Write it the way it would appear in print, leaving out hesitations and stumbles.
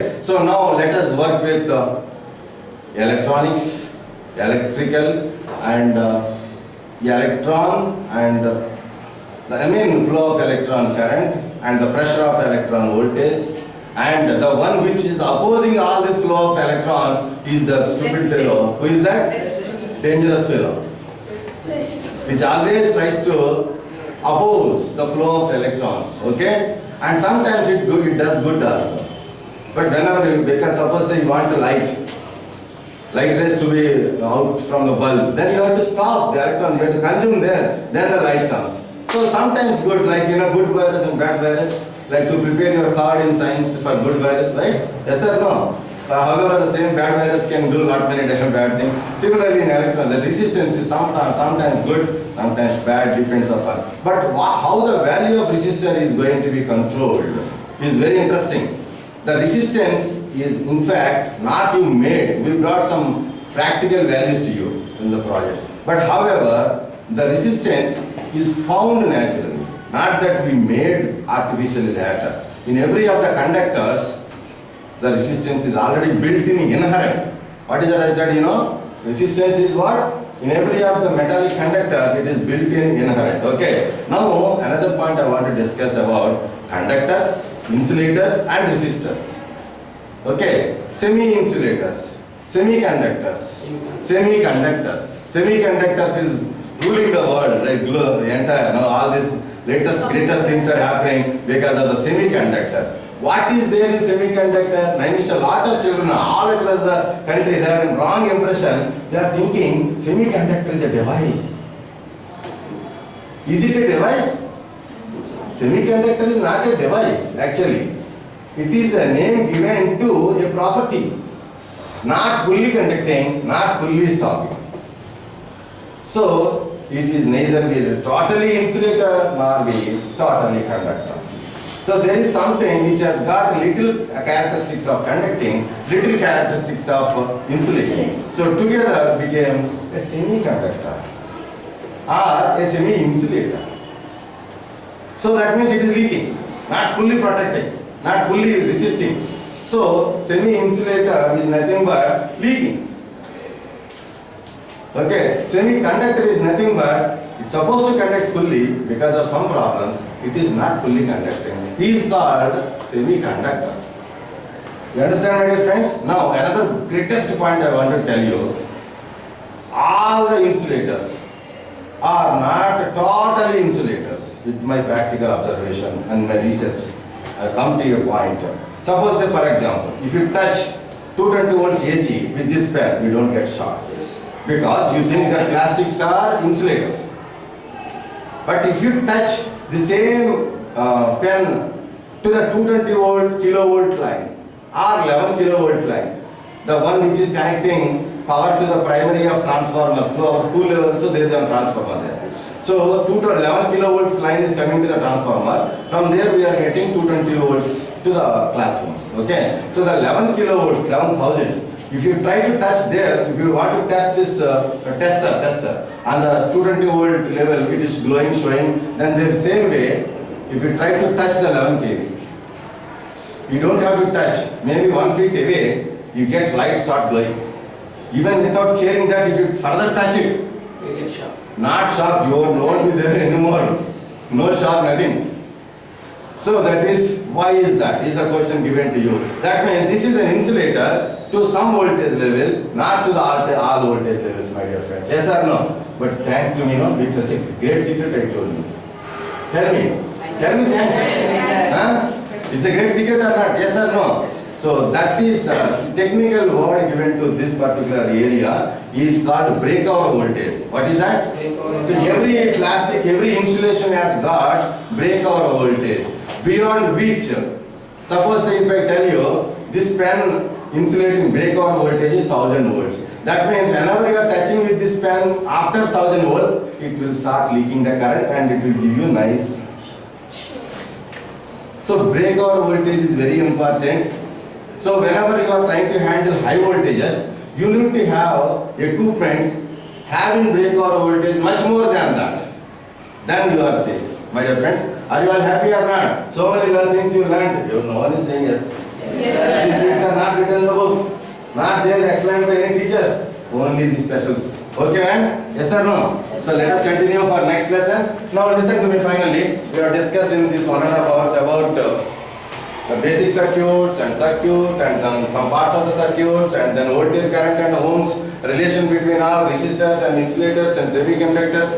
So now let us work with electronics, electrical and electron and flow of electron current and the pressure of electron voltage, and the one which is opposing all this flow of electrons is the stupid fellow. Who is that? Dangerous fellow, which always tries to oppose the flow of electrons. Okay, and sometimes it does good also. But whenever you, because suppose say you want to light rays to be out from the bulb, then you have to stop the electron, you have to consume there, then the light comes. So sometimes good, like good virus and bad virus, like to prepare your card in science for good virus, right? Yes or no? However, the same bad virus can do not many different bad things. Similarly in electron, the resistance is sometimes good, sometimes bad, depends upon. But how the value of resistor is going to be controlled is very interesting. The resistance is in fact not you made. We brought some practical values to you in the project. But however, the resistance is found naturally, not that we made artificially later. In every of the conductors, the resistance is already built in, inherent. What is that I said, Resistance is what? In every of the metallic conductor, it is built in, inherent. Okay. Now, another point I want to discuss about conductors, insulators and resistors. Okay, semi-insulators, semiconductors. Semiconductors is ruling the world, like the entire, all these greatest things are happening because of the semiconductors. What is there in semiconductor? A lot of children all across the country they have a wrong impression. They are thinking semiconductor is a device. Is it a device? Semiconductor is not a device, actually. It is a name given to a property. Not fully conducting, not fully stopping. So, it is neither be totally insulator nor be totally conductor. So, there is something which has got little characteristics of conducting, little characteristics of insulating. So, together became a semiconductor or a semi-insulator. So that means it is leaking, not fully protecting, not fully resisting. So semi-insulator is nothing but leaking. Okay, semiconductor is nothing but it's supposed to conduct fully because of some problems. It is not fully conducting. It is called semiconductor. You understand, my dear friends? Now another greatest point I want to tell you: all the insulators are not totally insulators. With my practical observation and my research, I come to a point. Suppose, say, for example, if you touch 220 volts AC with this pen, you don't get shock. Because you think that plastics are insulators. But if you touch the same pen to the 220 volt kilovolt line or 11 kilovolt line, the one which is connecting power to the primary of transformers, to our school level, so there is a transformer there. So 2 to 11 kilovolts line is coming to the transformer. From there we are getting 220 volts to the classrooms. Okay. So the 11 kilovolt, 11,000. If you try to touch there, if you want to test this tester on the 220 volt level, it is glowing, showing. Then the same way, if you try to touch the 11 kV, you don't have to touch. Maybe 1 feet away, you get light start glowing. Even without caring that, if you further touch it, you get shock. Not shock, you won't be there anymore. No shock, nothing. So that is, why is that? Is the question given to you. That means this is an insulator to some voltage level, not to the all voltage levels, my dear friends. Yes or no? But thanks to me, it's such a great secret I told you. Tell me thanks. Huh? It's a great secret or not? Yes or no? So that is the technical word given to this particular area is called breakover voltage. What is that? So every plastic, every insulation has got breakover voltage. Beyond which, suppose say if I tell you this pen insulating breakover voltage is 1000 volts. That means whenever you are touching with this pen after 1000 volts, it will start leaking the current and it will give you nice. So breakover voltage is very important. So whenever you are trying to handle high voltages, you need to have equipments having breakover voltage much more than that. Then you are safe. My dear friends, are you all happy or not? So many things you learned. No one is saying yes. These things are not written in the books. Not there explained by any teachers. Only the specials. Okay, man? Yes or no? So let us continue for next lesson. Now listen to me finally. We have discussed in this 1.5 hours about the basic circuits and then some parts of the circuits and then voltage, current and ohms, relation between all resistors and insulators and semiconductors.